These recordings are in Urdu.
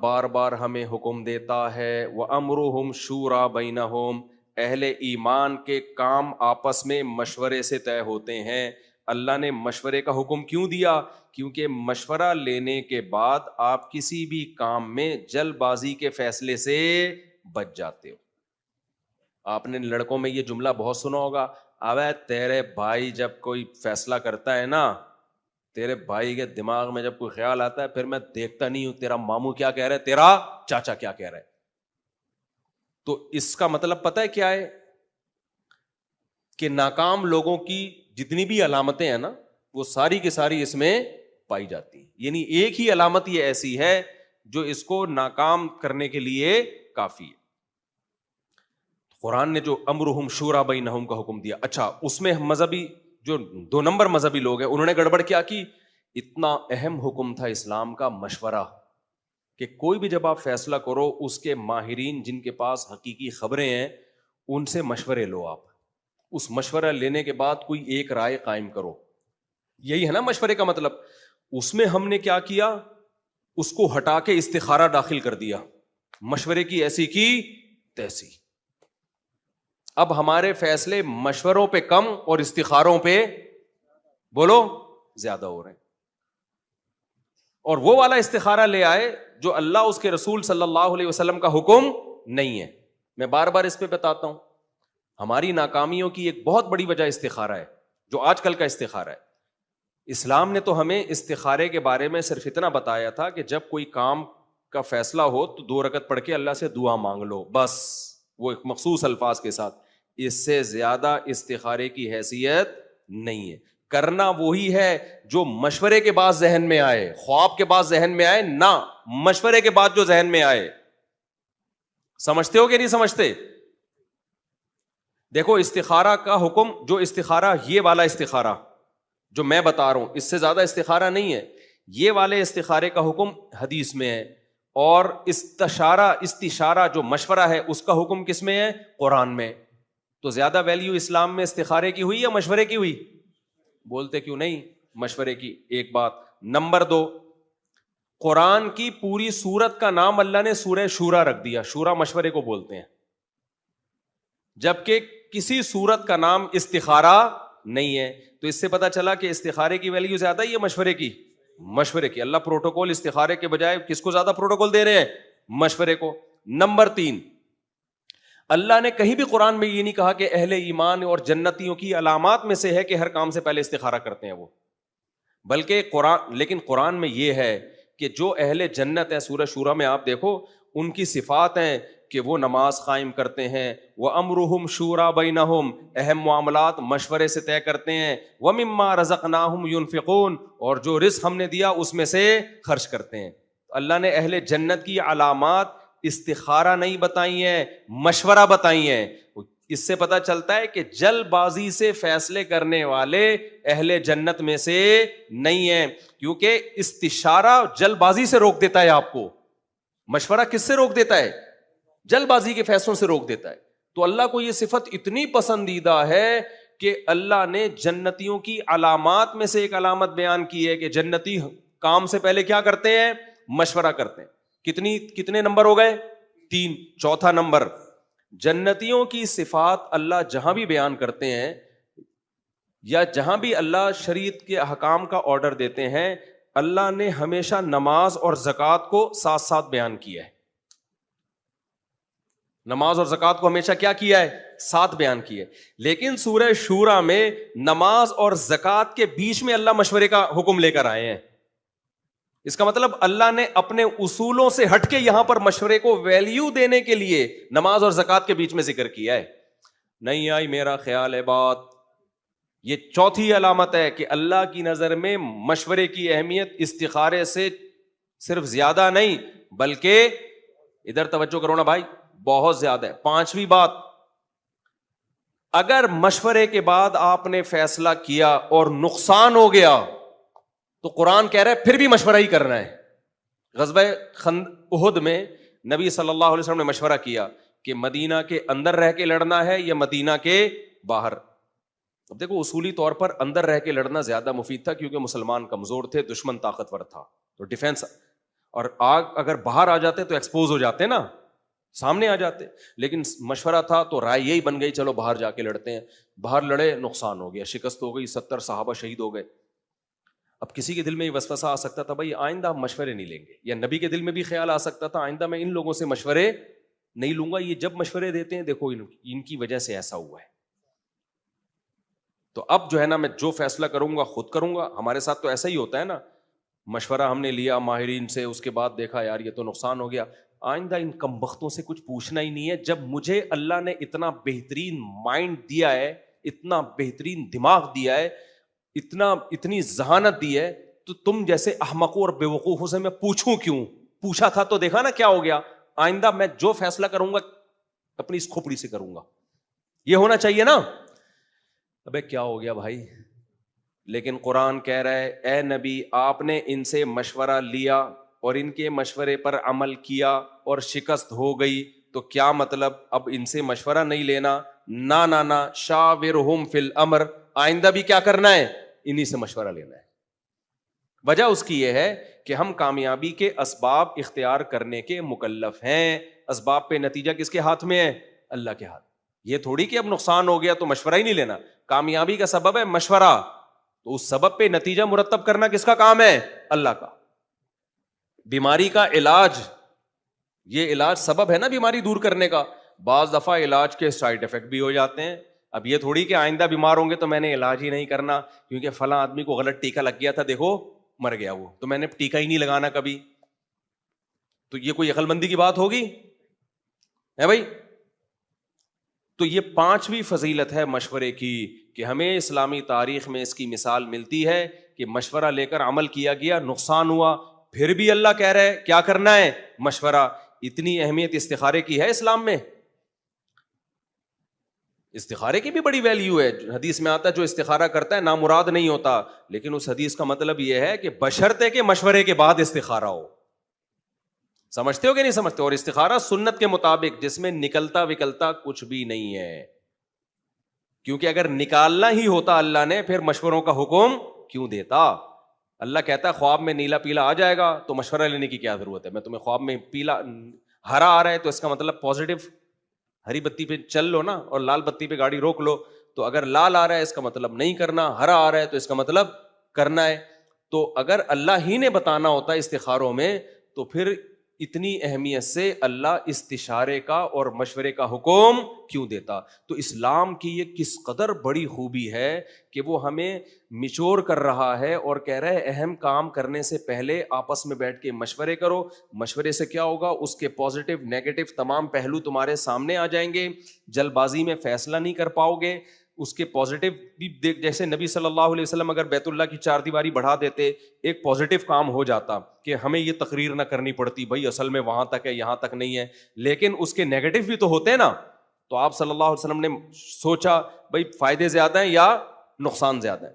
بار بار ہمیں حکم دیتا ہے وَأَمْرُهُمْ شُورَىٰ بَيْنَهُمْ، اہل ایمان کے کام آپس میں مشورے سے طے ہوتے ہیں. اللہ نے مشورے کا حکم کیوں دیا؟ کیونکہ مشورہ لینے کے بعد آپ کسی بھی کام میں جلد بازی کے فیصلے سے بچ جاتے ہو. آپ نے لڑکوں میں یہ جملہ بہت سنا ہوگا، ابے تیرے بھائی جب کوئی فیصلہ کرتا ہے نا، تیرے بھائی کے دماغ میں جب کوئی خیال آتا ہے پھر میں دیکھتا نہیں ہوں تیرا ماموں کیا کہہ رہا ہے، تیرا چاچا کیا کہہ رہا ہے. تو اس کا مطلب پتہ ہے کیا ہے؟ کہ ناکام لوگوں کی جتنی بھی علامتیں ہیں نا وہ ساری کی ساری اس میں پائی جاتی ہیں. یعنی ایک ہی علامت یہ ایسی ہے جو اس کو ناکام کرنے کے لیے کافی ہے. قرآن نے جو امرہم شورا بینہم کا حکم دیا، اچھا اس میں مذہبی جو 2 نمبر مذہبی لوگ ہیں انہوں نے گڑبڑ کیا کی؟ اتنا اہم حکم تھا اسلام کا مشورہ، کہ کوئی بھی جب آپ فیصلہ کرو اس کے ماہرین جن کے پاس حقیقی خبریں ہیں ان سے مشورے لو. آپ اس مشورہ لینے کے بعد کوئی ایک رائے قائم کرو. یہی ہے نا مشورے کا مطلب. اس میں ہم نے کیا کیا؟ اس کو ہٹا کے استخارہ داخل کر دیا، مشورے کی ایسی کی تیسی. اب ہمارے فیصلے مشوروں پہ کم اور استخاروں پہ بولو زیادہ ہو رہے ہیں. اور وہ والا استخارہ لے آئے جو اللہ اس کے رسول صلی اللہ علیہ وسلم کا حکم نہیں ہے. میں بار بار اس پہ بتاتا ہوں، ہماری ناکامیوں کی ایک بہت بڑی وجہ استخارہ ہے، جو آج کل کا استخارہ ہے. اسلام نے تو ہمیں استخارے کے بارے میں صرف اتنا بتایا تھا کہ جب کوئی کام کا فیصلہ ہو تو 2 رکعت پڑھ کے اللہ سے دعا مانگ لو، بس وہ ایک مخصوص الفاظ کے ساتھ. اس سے زیادہ استخارے کی حیثیت نہیں ہے. کرنا وہی ہے جو مشورے کے بعد ذہن میں آئے، خواب کے بعد ذہن میں آئے نہ، مشورے کے بعد جو ذہن میں آئے. سمجھتے ہو کہ نہیں سمجھتے؟ دیکھو استخارہ کا حکم، جو استخارہ یہ والا استخارہ جو میں بتا رہا ہوں اس سے زیادہ استخارہ نہیں ہے. یہ والے استخارے کا حکم حدیث میں ہے، اور استشارہ جو مشورہ ہے اس کا حکم کس میں ہے؟ قرآن میں. تو زیادہ ویلیو اسلام میں استخارے کی ہوئی یا مشورے کی ہوئی؟ بولتے کیوں نہیں؟ مشورے کی. ایک بات. نمبر 2، قرآن کی پوری سورت کا نام اللہ نے سورہ شورا رکھ دیا. شورا مشورے کو بولتے ہیں، جبکہ کسی سورت کا نام استخارہ نہیں ہے. تو اس سے پتا چلا کہ استخارے کی ویلیو زیادہ ہی ہے مشورے کی. مشورے کی. اللہ پروٹوکول استخارے کے بجائے کس کو زیادہ پروٹوکول دے رہے ہیں؟ مشورے کو. نمبر 3، اللہ نے کہیں بھی قرآن میں یہ نہیں کہا کہ اہل ایمان اور جنتیوں کی علامات میں سے ہے کہ ہر کام سے پہلے استخارہ کرتے ہیں وہ، بلکہ لیکن قرآن میں یہ ہے کہ جو اہل جنت ہیں، سورہ شورا میں آپ دیکھو ان کی صفات ہیں کہ وہ نماز قائم کرتے ہیں، وَأَمْرُهُمْ شُورَىٰ بَيْنَهُمْ، اہم معاملات مشورے سے طے کرتے ہیں، وَمِمَّا رَزَقْنَاهُمْ يُنْفِقُونَ، اور جو رزق ہم نے دیا اس میں سے خرچ کرتے ہیں. اللہ نے اہل جنت کی علامات استخارہ نہیں بتائی ہیں، مشورہ بتائی ہیں. اس سے پتہ چلتا ہے کہ جلد بازی سے فیصلے کرنے والے اہل جنت میں سے نہیں ہیں، کیونکہ استشارہ جلد بازی سے روک دیتا ہے آپ کو، مشورہ کس سے روک دیتا ہے؟ جلد بازی کے فیصلوں سے روک دیتا ہے. تو اللہ کو یہ صفت اتنی پسندیدہ ہے کہ اللہ نے جنتیوں کی علامات میں سے ایک علامت بیان کی ہے کہ جنتی کام سے پہلے کیا کرتے ہیں؟ مشورہ کرتے ہیں. کتنے نمبر ہو گئے؟ 3. چوتھا نمبر، جنتیوں کی صفات اللہ جہاں بھی بیان کرتے ہیں یا جہاں بھی اللہ شریعت کے احکام کا آرڈر دیتے ہیں، اللہ نے ہمیشہ نماز اور زکوٰۃ کو ساتھ ساتھ بیان کیا ہے. نماز اور زکوٰۃ کو ہمیشہ کیا کیا ہے؟ ساتھ بیان کیا ہے. لیکن سورہ شورا میں نماز اور زکوٰۃ کے بیچ میں اللہ مشورے کا حکم لے کر آئے ہیں. اس کا مطلب اللہ نے اپنے اصولوں سے ہٹ کے یہاں پر مشورے کو ویلیو دینے کے لیے نماز اور زکوٰۃ کے بیچ میں ذکر کیا ہے. نہیں آئی میرا خیال ہے بات؟ یہ چوتھی علامت ہے کہ اللہ کی نظر میں مشورے کی اہمیت استخارے سے صرف زیادہ نہیں بلکہ، ادھر توجہ کرو نا بھائی، بہت زیادہ ہے. 5ویں بات، اگر مشورے کے بعد آپ نے فیصلہ کیا اور نقصان ہو گیا تو قرآن کہہ رہا ہے پھر بھی مشورہ ہی کرنا ہے. غزوہ احد میں نبی صلی اللہ علیہ وسلم نے مشورہ کیا کہ مدینہ کے اندر رہ کے لڑنا ہے یا مدینہ کے باہر. اب دیکھو اصولی طور پر اندر رہ کے لڑنا زیادہ مفید تھا کیونکہ مسلمان کمزور تھے، دشمن طاقتور تھا، تو ڈیفینس. اور آگ اگر باہر آ جاتے تو ایکسپوز ہو جاتے نا, سامنے آ جاتے, لیکن مشورہ تھا تو رائے یہی بن گئی چلو باہر جا کے لڑتے ہیں. باہر لڑے, نقصان ہو گیا, شکست ہو گئی, 70 صحابہ شہید ہو گئے. اب کسی کے دل میں یہ وسوسہ آ سکتا تھا بھائی آئندہ مشورے نہیں لیں گے, یا نبی کے دل میں بھی خیال آ سکتا تھا آئندہ میں ان لوگوں سے مشورے نہیں لوں گا, یہ جب مشورے دیتے ہیں دیکھو ان کی وجہ سے ایسا ہوا ہے. تو اب جو ہے نا میں جو فیصلہ کروں گا خود کروں گا. ہمارے ساتھ تو ایسا ہی ہوتا ہے نا, مشورہ ہم نے لیا ماہرین سے, اس کے بعد دیکھا یار یہ تو نقصان ہو گیا, آئندہ ان کمبختوں سے کچھ پوچھنا ہی نہیں ہے. جب مجھے اللہ نے اتنا بہترین مائنڈ دیا ہے, اتنا بہترین دماغ دیا ہے, اتنی ذہانت دی ہے, تو تم جیسے احمقوں اور بیوقوفوں سے میں پوچھوں کیوں؟ پوچھا تھا تو دیکھا نا کیا ہو گیا. آئندہ میں جو فیصلہ کروں گا اپنی اس کھوپڑی سے کروں گا, یہ ہونا چاہیے نا. ابے کیا ہو گیا بھائی؟ لیکن قرآن کہہ رہا ہے اے نبی آپ نے ان سے مشورہ لیا اور ان کے مشورے پر عمل کیا اور شکست ہو گئی, تو کیا مطلب اب ان سے مشورہ نہیں لینا؟ نہ شاورہم فی الامر, آئندہ بھی کیا کرنا ہے؟ انہی سے مشورہ لینا ہے. وجہ اس کی یہ ہے کہ ہم کامیابی کے اسباب اختیار کرنے کے مکلف ہیں. اسباب پہ نتیجہ کس کے ہاتھ میں ہے؟ اللہ کے ہاتھ. یہ تھوڑی کہ اب نقصان ہو گیا تو مشورہ ہی نہیں لینا. کامیابی کا سبب ہے مشورہ, تو اس سبب پہ نتیجہ مرتب کرنا کس کا کام ہے؟ اللہ کا. بیماری کا علاج, یہ علاج سبب ہے نا بیماری دور کرنے کا. بعض دفعہ علاج کے سائڈ افیکٹ بھی ہو جاتے ہیں. اب یہ تھوڑی کہ آئندہ بیمار ہوں گے تو میں نے علاج ہی نہیں کرنا کیونکہ فلاں آدمی کو غلط ٹیکا لگ گیا تھا, دیکھو مر گیا وہ, تو میں نے ٹیکا ہی نہیں لگانا کبھی. تو یہ کوئی عقل مندی کی بات ہوگی ہے بھائی؟ تو یہ 5ویں فضیلت ہے مشورے کی, کہ ہمیں اسلامی تاریخ میں اس کی مثال ملتی ہے کہ مشورہ لے کر عمل کیا گیا, نقصان ہوا, پھر بھی اللہ کہہ رہے کیا کرنا ہے؟ مشورہ. اتنی اہمیت استخارے کی ہے اسلام میں. استخارے کی بھی بڑی ویلیو ہے. حدیث میں آتا ہے جو استخارہ کرتا ہے نامراد نہیں ہوتا, لیکن اس حدیث کا مطلب یہ ہے کہ بشرطے کے مشورے کے بعد استخارہ ہو. سمجھتے ہو کہ نہیں سمجھتے؟ اور استخارہ سنت کے مطابق, جس میں نکلتا وکلتا کچھ بھی نہیں ہے, کیونکہ اگر نکالنا ہی ہوتا اللہ نے پھر مشوروں کا حکم کیوں دیتا؟ اللہ کہتا ہے خواب میں نیلا پیلا آ جائے گا تو مشورہ لینے کی کیا ضرورت ہے؟ میں تمہیں خواب میں پیلا ہرا آ رہا ہے تو اس کا مطلب پازیٹو, ہری بتی پہ چل لو نا, اور لال بتی پہ گاڑی روک لو. تو اگر لال آ رہا ہے اس کا مطلب نہیں کرنا, ہرا آ رہا ہے تو اس کا مطلب کرنا ہے. تو اگر اللہ ہی نے بتانا ہوتا استخاروں میں تو پھر اتنی اہمیت سے اللہ استشارے کا اور مشورے کا حکم کیوں دیتا؟ تو اسلام کی یہ کس قدر بڑی خوبی ہے کہ وہ ہمیں میچور کر رہا ہے اور کہہ رہا ہے اہم کام کرنے سے پہلے آپس میں بیٹھ کے مشورے کرو. مشورے سے کیا ہوگا؟ اس کے پازیٹیو نیگیٹو تمام پہلو تمہارے سامنے آ جائیں گے. جلد بازی میں فیصلہ نہیں کر پاؤ گے. اس کے پازیٹیو بھی دیکھ, جیسے نبی صلی اللہ علیہ وسلم اگر بیت اللہ کی 4 دیواری بڑھا دیتے, ایک پازیٹیو کام ہو جاتا کہ ہمیں یہ تقریر نہ کرنی پڑتی بھائی اصل میں وہاں تک ہے یہاں تک نہیں ہے, لیکن اس کے نیگیٹو بھی تو ہوتے ہیں نا. تو آپ صلی اللہ علیہ وسلم نے سوچا بھائی فائدے زیادہ ہیں یا نقصان زیادہ ہے.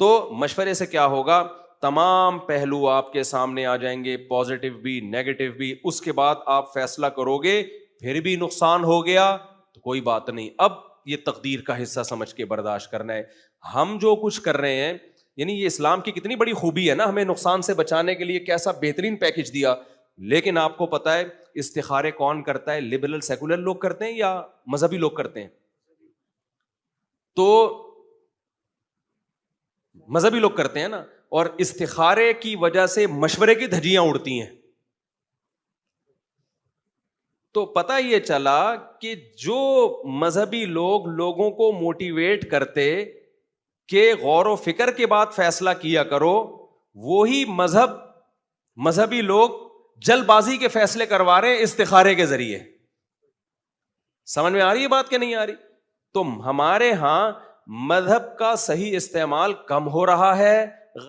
تو مشورے سے کیا ہوگا؟ تمام پہلو آپ کے سامنے آ جائیں گے, پازیٹیو بھی نیگیٹو بھی. اس کے بعد آپ فیصلہ کرو گے, پھر بھی نقصان ہو گیا تو کوئی بات نہیں, اب یہ تقدیر کا حصہ سمجھ کے برداشت کرنا ہے. ہم جو کچھ کر رہے ہیں, یعنی یہ اسلام کی کتنی بڑی خوبی ہے نا, ہمیں نقصان سے بچانے کے لیے کیسا بہترین پیکج دیا. لیکن آپ کو پتا ہے استخارے کون کرتا ہے؟ لبرل سیکولر لوگ کرتے ہیں یا مذہبی لوگ کرتے ہیں؟ تو مذہبی لوگ کرتے ہیں نا, اور استخارے کی وجہ سے مشورے کی دھجیاں اڑتی ہیں. تو پتہ یہ چلا کہ جو مذہبی لوگ لوگوں کو موٹیویٹ کرتے کہ غور و فکر کے بعد فیصلہ کیا کرو, وہی مذہبی لوگ جلد بازی کے فیصلے کروا رہے ہیں استخارے کے ذریعے. سمجھ میں آ رہی ہے بات کہ نہیں آ رہی؟ تو ہمارے ہاں مذہب کا صحیح استعمال کم ہو رہا ہے